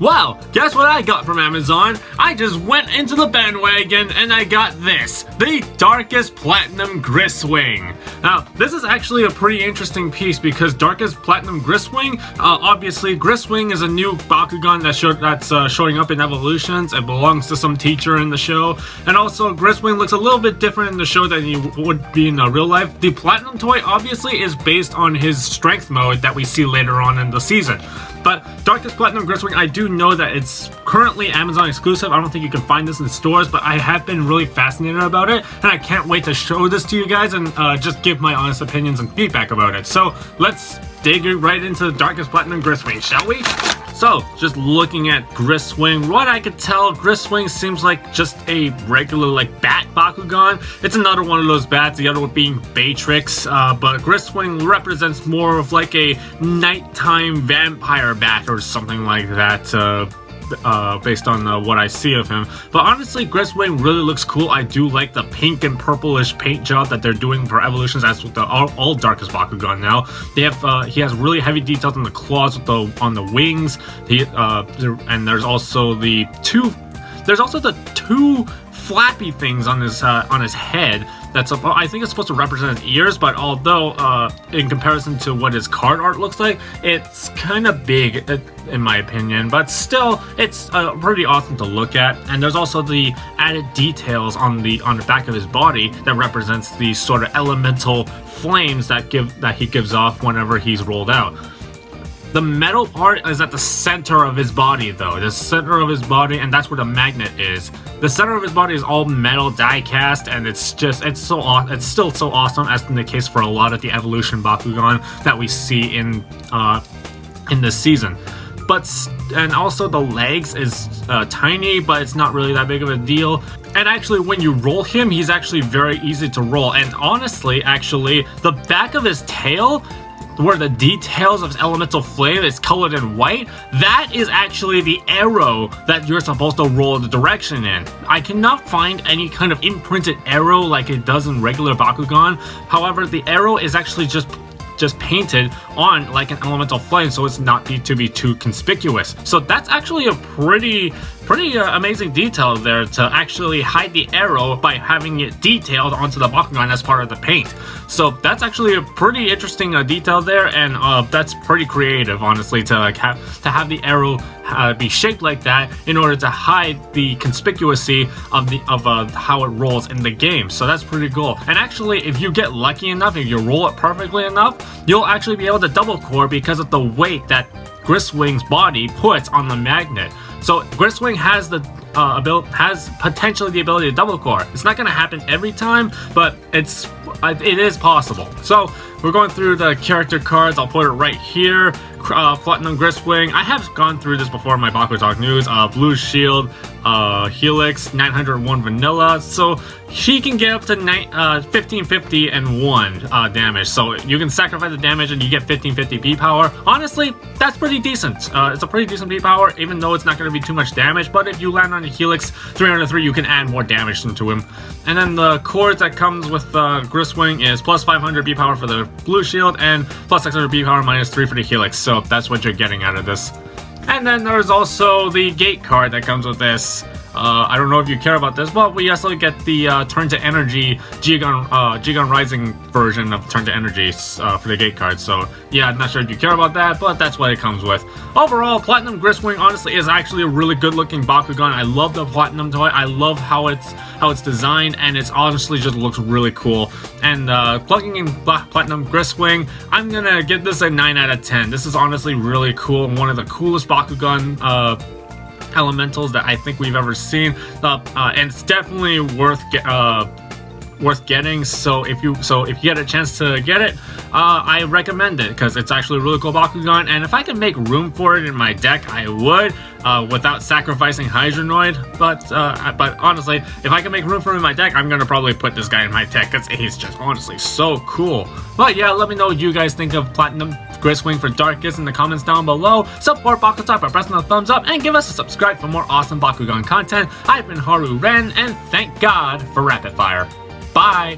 Wow, guess what I got from Amazon? I just went into the bandwagon and I got this, the Darkus Platinum Griswing. Now, this is actually a pretty interesting piece because Darkus Platinum Griswing, obviously Griswing is a new Bakugan that's showing up in Evolutions. It belongs to some teacher in the show, and also Griswing looks a little bit different in the show than he would be in real life. The Platinum toy obviously is based on his strength mode that we see later on in the season. But Darkus Platinum Griswing, I do know that it's currently Amazon exclusive. I don't think you can find this in stores, but I have been really fascinated about it, and I can't wait to show this to you guys and just give my honest opinions and feedback about it. So let's dig right into Darkus Platinum Griswing, shall we? So, just looking at Griswing, what I could tell, Griswing seems like just a regular, bat Bakugan. It's another one of those bats, the other one being Batrix, but Griswing represents more of like a nighttime vampire bat or something like that, based on what I see of him. But honestly, Griswing really looks cool. I do like the pink and purplish paint job that they're doing for Evolutions, as with all Darkus Bakugan now. They have he has really heavy details on the claws on the wings. And there's also the two flappy things on his head. I think it's supposed to represent his ears, but although in comparison to what his card art looks like, it's kind of big in my opinion, but still it's pretty awesome to look at. And there's also the added details on the back of his body that represents the sort of elemental flames that he gives off whenever he's rolled out. The metal part is at the center of his body, though. The center of his body, and that's where the magnet is. The center of his body is all metal die cast, and it's still so awesome, as in the case for a lot of the Evolution Bakugan that we see in this season. And also the legs is tiny, but it's not really that big of a deal. And actually, when you roll him, he's actually very easy to roll. And honestly, the back of his tail, where the details of his elemental flame is colored in white, that is actually the arrow that you're supposed to roll the direction in. I cannot find any kind of imprinted arrow like it does in regular Bakugan. However, the arrow is actually just painted on like an elemental flame, so it's not to be too conspicuous. So that's actually a pretty amazing detail there, to actually hide the arrow by having it detailed onto the Bakugan as part of the paint. So that's actually a pretty interesting detail there, and that's pretty creative, honestly, to have the arrow be shaped like that in order to hide the conspicuousity of how it rolls in the game. So that's pretty cool. And actually, if you get lucky enough, if you roll it perfectly enough, you'll actually be able to double core because of the weight that Griswing's body puts on the magnet. So Griswing has potentially the ability to double core. It's not going to happen every time, but it is possible. So we're going through the character cards. I'll put it right here. Platinum Griswing. I have gone through this before in my BakuTalk news. Blue Shield, Helix, 901 Vanilla. So she can get up to 1550 and 1 damage. So you can sacrifice the damage and you get 1550 B power. Honestly, that's pretty decent. It's a pretty decent B power, even though it's not going to be too much damage. But if you land on a Helix 303, you can add more damage into him. And then the chords that comes with Griswing is plus 500 B power for the Blue Shield and plus 600 B power minus 3 for the Helix. So that's what you're getting out of this. And then there's also the gate card that comes with this. I don't know if you care about this, but we also get the Turn to Energy Geogan Rising version of Turn to Energy for the gate card. So yeah, I'm not sure if you care about that, but that's what it comes with. Overall, Platinum Griswing honestly is actually a really good looking Bakugan. I love the Platinum toy. I love how it's designed, and it's honestly just looks really cool. And plugging in Platinum Griswing, I'm gonna give this a 9 out of 10. This is honestly really cool and one of the coolest Bakugan elementals that I think we've ever seen, and it's definitely worth getting. So if you get a chance to get it, I recommend it because it's actually a really cool Bakugan, and if I could make room for it in my deck, I would, without sacrificing Hydronoid. But honestly, if I can make room for him in my deck, I'm gonna probably put this guy in my deck because he's just honestly so cool. But yeah, let me know what you guys think of Platinum Griswing for Darkus in the comments down below. Support BakuTalk by pressing the thumbs up and give us a subscribe for more awesome Bakugan content. I've been Haru Ren, and thank God for Rapid Fire. Bye!